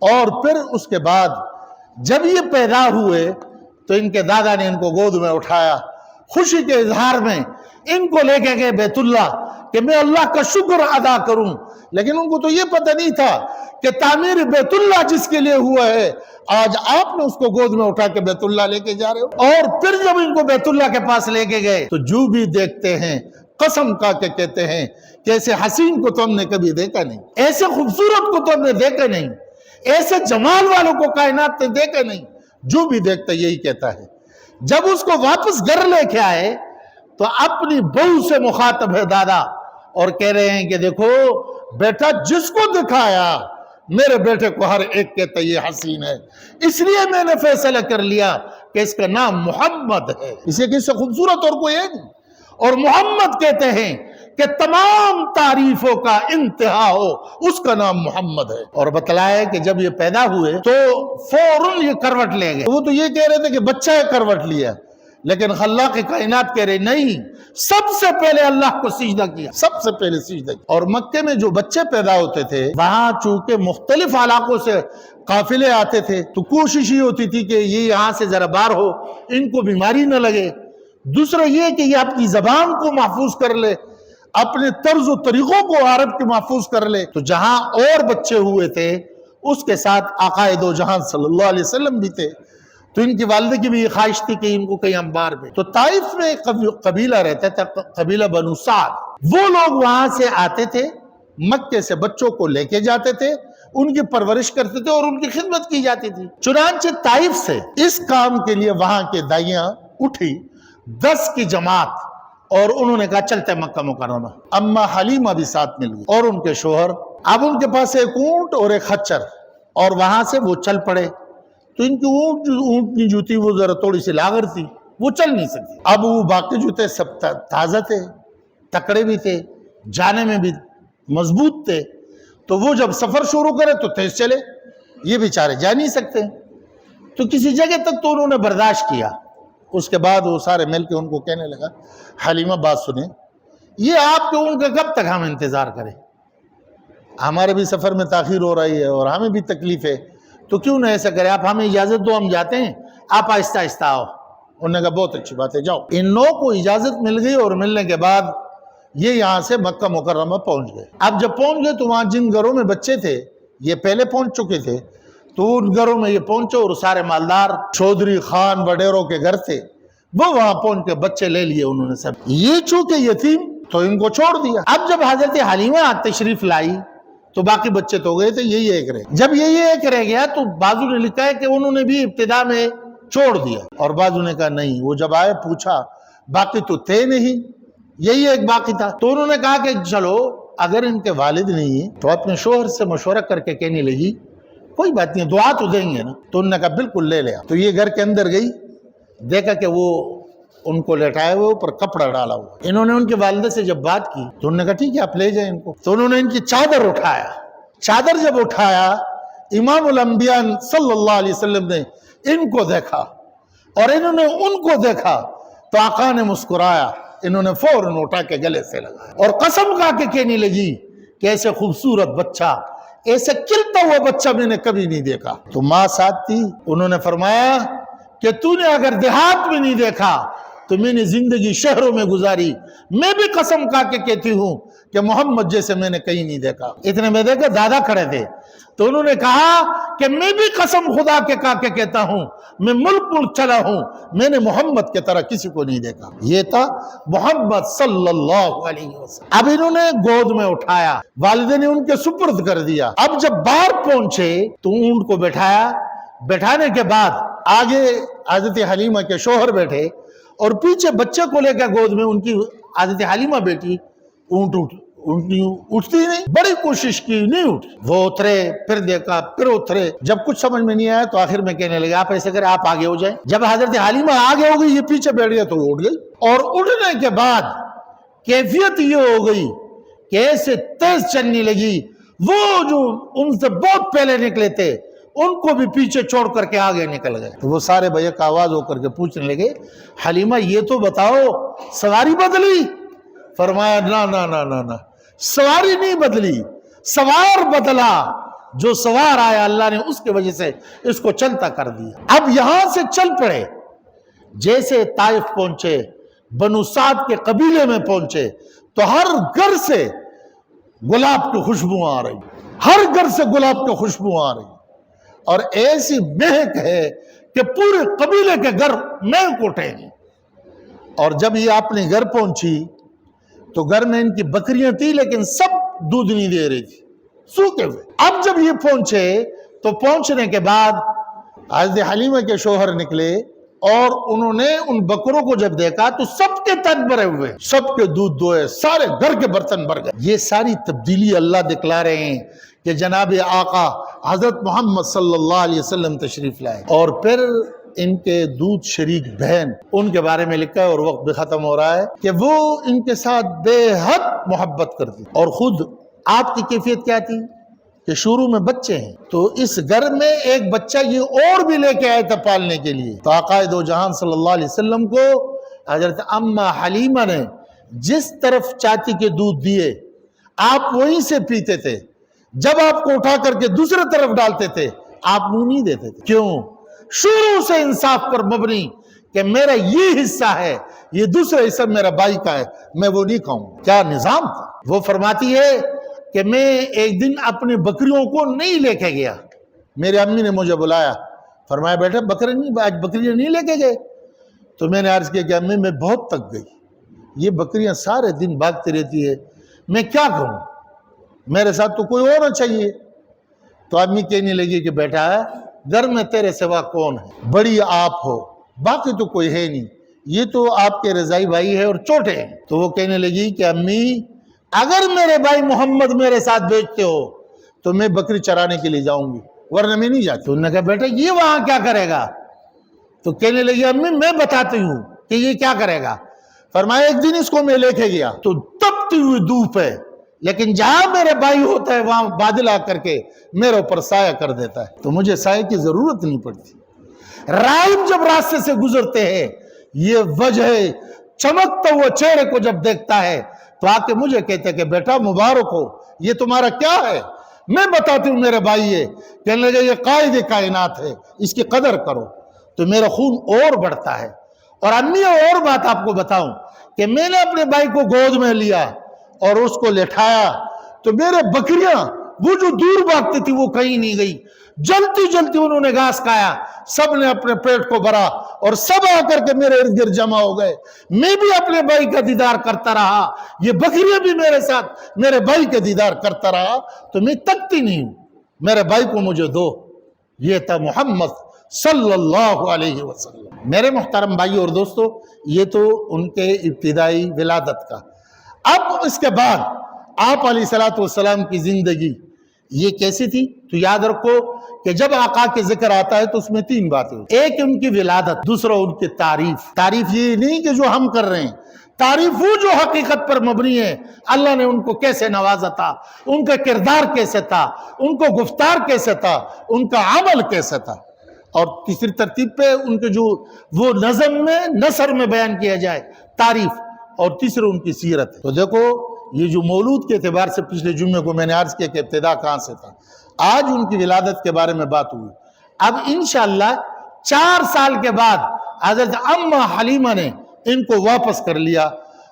اور پھر اس کے بعد جب یہ پیدا ہوئے تو ان کے دادا نے ان کو گود میں اٹھایا، خوشی کے اظہار میں ان کو لے کے گئے بیت اللہ کہ میں اللہ کا شکر ادا کروں، لیکن ان کو تو یہ پتہ نہیں تھا کہ تعمیر بیت اللہ جس کے لیے ہوا ہے آج آپ نے اس کو گود میں اٹھا کے بیت اللہ لے کے جا رہے ہو۔ اور پھر جب ان کو بیت اللہ کے پاس لے کے گئے تو جو بھی دیکھتے ہیں قسم کھا کے کہتے ہیں کہ ایسے حسین کو تو ہم نے کبھی دیکھا نہیں، ایسے خوبصورت کو تو ہم نے دیکھا نہیں، ایسے جمال والوں کو کائنات نے دیکھا نہیں۔ جو بھی دیکھتا یہی کہتا ہے۔ جب اس کو واپس گھر لے کے آئے تو اپنی بہو سے مخاطب ہے دادا، اور کہہ رہے ہیں کہ دیکھو بیٹا جس کو دکھایا میرے بیٹے کو ہر ایک کہتا یہ حسین ہے، اس لیے میں نے فیصلہ کر لیا کہ اس کا نام محمد ہے، اسے کس سے خوبصورت اور کوئی ہے نہیں۔ اور محمد کہتے ہیں کہ تمام تعریفوں کا انتہا ہو، اس کا نام محمد ہے۔ اور بتلایا کہ جب یہ پیدا ہوئے تو فوراً یہ کروٹ لے گئے۔ وہ تو یہ کہہ رہے تھے کہ بچہ ہے کروٹ لیا، لیکن خلاق کائنات کہہ رہے نہیں، سب سے پہلے اللہ کو سجدہ کیا، سب سے پہلے سجدہ کیا۔ اور مکے میں جو بچے پیدا ہوتے تھے وہاں چونکہ مختلف علاقوں سے قافلے آتے تھے تو کوشش یہ ہوتی تھی کہ یہ یہاں سے ذرا باہر ہو، ان کو بیماری نہ لگے، دوسرا یہ کہ یہ اپنی زبان کو محفوظ کر لے، اپنے طرز و طریقوں کو عرب کے محفوظ کر لے۔ تو جہاں اور بچے ہوئے تھے اس کے ساتھ آقا دو جہان صلی اللہ علیہ وسلم بھی تھے، تو ان کی والدہ کی بھی یہ خواہش تھی کہ ان کو کہیں انبار میں۔ تو طائف میں ایک قبیلہ رہتا تھا، قبیلہ بنو سعد، وہ لوگ وہاں سے آتے تھے، مکے سے بچوں کو لے کے جاتے تھے، ان کی پرورش کرتے تھے اور ان کی خدمت کی جاتی تھی۔ چنانچہ طائف سے اس کام کے لیے وہاں کے دائیاں اٹھی 10 کی جماعت، اور انہوں نے کہا چلتے مکہ مکرمہ۔ اما حلیمہ بھی ساتھ مل گئی اور ان کے شوہر۔ اب ان کے پاس ایک اونٹ اور ایک خچر، اور وہاں سے وہ چل پڑے۔ تو ان کی اونٹنی جو تھی وہ ذرا تھوڑی سی لاغر تھی، وہ چل نہیں سکتی۔ اب وہ باقی جو تھے سب تازہ تھے، تکڑے بھی تھے، جانے میں بھی مضبوط تھے، تو وہ جب سفر شروع کرے تو تیز چلے، یہ بیچارے جا نہیں سکتے۔ تو کسی جگہ تک تو انہوں نے برداشت کیا۔ اس کے بعد وہ سارے مل کے ان کو کہنے لگا حلیمہ بات سنیں، یہ آپ کے اونٹ کا کب تک ہم انتظار کریں؟ ہمارے بھی سفر میں تاخیر ہو رہی ہے اور ہمیں بھی تکلیف ہے، تو کیوں نہ ایسا کریں، آپ ہمیں اجازت دو، ہم جاتے ہیں، آپ آہستہ آہستہ آؤ۔ انہوں نے کہا بہت اچھی بات ہے، جاؤ۔ ان 9 کو اجازت مل گئی، اور ملنے کے بعد یہ یہاں سے مکہ مکرمہ پہنچ گئے۔ اب جب پہنچ گئے تو وہاں جن گھروں میں بچے تھے یہ پہلے پہنچ چکے تھے، تو ان گھروں میں یہ پہنچے، اور سارے مالدار چودھری خان وڈیروں کے گھر تھے، وہ وہاں پہنچ کے بچے لے لیے انہوں نے سب۔ یہ چونکہ یتیم تو ان کو چھوڑ دیا۔ اب جب حضرت حلیمہ تشریف لائی تو باقی بچے تو گئے تھے، یہی ایک رہ، جب یہی ایک رہ گیا تو بعضوں نے لکھا ہے کہ انہوں نے بھی ابتدا میں چھوڑ دیا، اور بعضوں نے کہا نہیں، وہ جب آئے پوچھا باقی تو تھے نہیں، یہی ایک باقی تھا۔ تو انہوں نے کہا کہ چلو اگر ان کے والد نہیں تو اپنے شوہر سے مشورہ کر کے کہنے لگی کوئی بات نہیں، دعا تو دیں گے نا۔ تو انہوں نے کہا بالکل لے لیا۔ تو یہ گھر کے اندر گئی، دیکھا کہ وہ ان کو لٹائے ہوئے اوپر کپڑا ڈالا ہوا۔ انہوں نے ان کے والدہ سے جب بات کی تو انہوں نے کہا ٹھیک ہے آپ لے جائیں ان کو۔ تو انہوں نے ان کی چادر اٹھایا، چادر جب اٹھایا امام الانبیاء صلی اللہ علیہ وسلم نے ان کو دیکھا اور انہوں نے ان کو دیکھا تو آقا نے مسکرایا، انہوں نے فوراً اٹھا کے گلے سے لگایا اور قسم کھا کے کہنے لگی کہ ایسے خوبصورت بچہ، ایسے کھلتا ہوا بچہ میں نے کبھی نہیں دیکھا۔ تو ماں ساتھ تھی، انہوں نے فرمایا کہ تو نے اگر دیہات میں نہیں دیکھا تو میں نے زندگی شہروں میں گزاری، میں بھی قسم کھا کے کہتی ہوں کہ محمد جیسے میں نے کہیں نہیں دیکھا۔ اتنے میں دیکھا دادا کھڑے تھے تو انہوں نے کہا کہ میں بھی قسم خدا کے کھا کے کہتا ہوں، میں ملک ملک چلا ہوں، میں نے محمد کے طرح کسی کو نہیں دیکھا۔ یہ تھا محمد صلی اللہ علیہ وسلم۔ اب انہوں نے گود میں اٹھایا، والدہ نے ان کے سپرد کر دیا۔ اب جب باہر پہنچے تو اونٹ کو بٹھایا، بٹھانے کے بعد آگے حضرت حلیمہ کے شوہر بیٹھے اور پیچھے بچے کو لے کے گود میں ان کی حضرت حلیمہ بیٹی۔ اونٹنی اٹھتی نہیں، بڑی کوشش کی نہیں اٹھی، وہ اترے، پھر دیکھا، پھر اترے، جب کچھ سمجھ میں نہیں آیا تو آخر میں کہنے لگے آپ ایسے کریں، آپ آگے ہو جائیں۔ جب حضرت حلیمہ آگے ہو گئی، یہ پیچھے بیٹھ گیا تو وہ اٹھ گئی، اور اٹھنے کے بعد کیفیت یہ ہو گئی کہ ایسے تیز چلنے لگی، وہ جو ان سے بہت پہلے نکلے تھے ان کو بھی پیچھے چھوڑ کر کے آگے نکل گئے۔ تو وہ سارے بیک آواز ہو کر کے پوچھنے لگے حلیمہ یہ تو بتاؤ سواری بدلی؟ فرمایا نا نا نا نا نا، سواری نہیں بدلی، سوار بدلا۔ جو سوار آیا اللہ نے اس کی وجہ سے اس کو چلتا کر دیا۔ اب یہاں سے چل پڑے، جیسے طائف پہنچے، بنو سعد کے قبیلے میں پہنچے تو ہر گھر سے گلاب کی خوشبو آ رہی، ہر گھر سے گلاب کی خوشبو آ رہی، اور ایسی مہک ہے کہ پورے قبیلے کے گھر مہک اٹھے گی۔ اور جب یہ اپنے گھر پہنچی تو گھر میں ان کی بکریاں تھی لیکن سب دودھ نہیں دے رہی تھی، سوکھے ہوئے۔ اب جب یہ پہنچے تو پہنچنے کے بعد حضرت حلیمہ کے شوہر نکلے اور انہوں نے ان بکروں کو جب دیکھا تو سب کے تن بھرے ہوئے، سب کے دودھ دوئے، سارے گھر کے برتن بھر گئے۔ یہ ساری تبدیلی اللہ دکھلا رہے ہیں کہ جناب آقا حضرت محمد صلی اللہ علیہ وسلم تشریف لائے۔ اور پھر ان کے دودھ شریک بہن، ان کے بارے میں لکھا ہے اور وقت بھی ختم ہو رہا ہے کہ وہ ان کے ساتھ بے حد محبت کرتی، اور خود آپ کی کیفیت کیا تھی کہ شروع میں بچے ہیں تو اس گھر میں ایک بچہ یہ اور بھی لے کے آئے تھے پالنے کے لیے، تو آقا دو جہان صلی اللہ علیہ وسلم کو حضرت اماں حلیمہ نے جس طرف چاچی کے دودھ دیے آپ وہیں سے پیتے تھے، جب آپ کو اٹھا کر کے دوسرے طرف ڈالتے تھے آپ منہ نہیں دیتے تھے۔ کیوں؟ شروع سے انصاف پر مبنی کہ میرا یہ حصہ ہے، یہ دوسرا حصہ میرا بھائی کا ہے، میں وہ نہیں کھاؤں۔ کیا نظام تھا! وہ فرماتی ہے کہ میں ایک دن اپنی بکریوں کو نہیں لے کے گیا، میری امی نے مجھے بلایا، فرمایا بیٹا بکریاں نہیں لے کے گئے؟ تو میں نے عرض کیا کہ امی میں بہت تک گئی، یہ بکریاں سارے دن بھاگتی رہتی ہے، میں کیا کروں، میرے ساتھ تو کوئی اور چاہیے۔ تو امی کہنے لگی کہ بیٹا گھر میں تیرے سوا کون ہے، بڑی آپ ہو، باقی تو کوئی ہے نہیں، یہ تو آپ کے رضائی بھائی ہے اور چھوٹے ہیں۔ تو وہ کہنے لگی کہ امی اگر میرے بھائی محمد میرے ساتھ بیچتے ہو تو میں بکری چرانے کے لیے جاؤں گی، ورنہ میں نہیں جاتی۔ انہوں نے کہا بیٹا یہ وہاں کیا کرے گا؟ تو کہنے لگی امی میں بتاتی ہوں کہ یہ کیا کرے گا۔ فرمایا ایک دن اس کو میں لے کے گیا تو تپتی ہوئی دھوپ ہے، لیکن جہاں میرے بھائی ہوتا ہے وہاں بادل آ کر کے میرے اوپر سایہ کر دیتا ہے، تو مجھے سایہ کی ضرورت نہیں پڑتی۔ راہب جب راستے سے گزرتے ہیں یہ وجہ چمکتا ہوا چہرے کو جب دیکھتا ہے تو آ کے مجھے کہتے ہیں کہ بیٹا مبارک ہو، یہ تمہارا کیا ہے؟ میں بتاتی ہوں میرے بھائی ہے، کہنے لگے یہ قائد کائنات ہے، اس کی قدر کرو، تو میرا خون اور بڑھتا ہے۔ اور امی اور بات آپ کو بتاؤں کہ میں نے اپنے بھائی کو گود میں لیا اور اس کو لٹھایا تو میرے بکریاں وہ جو دور بھاگتی تھی وہ کہیں نہیں گئی، جلتی جلتی انہوں نے گھاس کھایا، سب نے اپنے پیٹ کو بھرا اور سب آ کر کے میرے ارد گرد جمع ہو گئے۔ میں بھی اپنے بھائی کا دیدار کرتا رہا، یہ بکریاں بھی میرے ساتھ میرے بھائی کا دیدار کرتا رہا، تو میں تکتی نہیں ہوں، میرے بھائی کو مجھے دو۔ یہ تھا محمد صلی اللہ علیہ وسلم۔ میرے محترم بھائی اور دوستو، یہ تو ان کے ابتدائی ولادت کا۔ اب اس کے بعد آپ علیہ السلام کی زندگی یہ کیسی تھی؟ تو یاد رکھو کہ جب آقا کے ذکر آتا ہے تو اس میں تین باتیں، ایک ان کی ولادت، دوسرا ان کی تعریف۔ تعریف یہ نہیں کہ جو ہم کر رہے ہیں، تعریف وہ جو حقیقت پر مبنی ہے، اللہ نے ان کو کیسے نوازا تھا، ان کا کردار کیسے تھا، ان کو گفتار کیسے تھا، ان کا عمل کیسے تھا۔ اور تیسری ترتیب پہ ان کے جو وہ نظم میں نثر میں بیان کیا جائے تعریف، اور تیسرے ان کی سیرت ہے۔ تو دیکھو یہ جو مولود کے اعتبار سے پچھلے جمعے کو میں نے عرض کیا کہ ابتدا کہاں سے تھا، آج ان کی ولادت کے بارے میں بات ہوئی۔ اب انشاءاللہ 4 سال کے بعد حضرت اماں حلیمہ نے ان کو واپس کر لیا،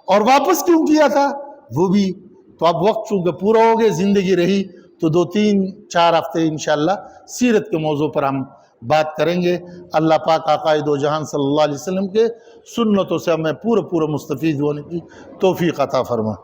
اور واپس کیوں کیا تھا وہ بھی تو اب وقت چونکہ پورا ہو گئے، زندگی رہی تو 2-3-4 ہفتے انشاءاللہ سیرت کے موضوع پر ہم بات کریں گے۔ اللہ پاک آقا دو جہان صلی اللہ علیہ وسلم کے سنتوں سے ہمیں پورا مستفید ہونے کی توفیق عطا فرما۔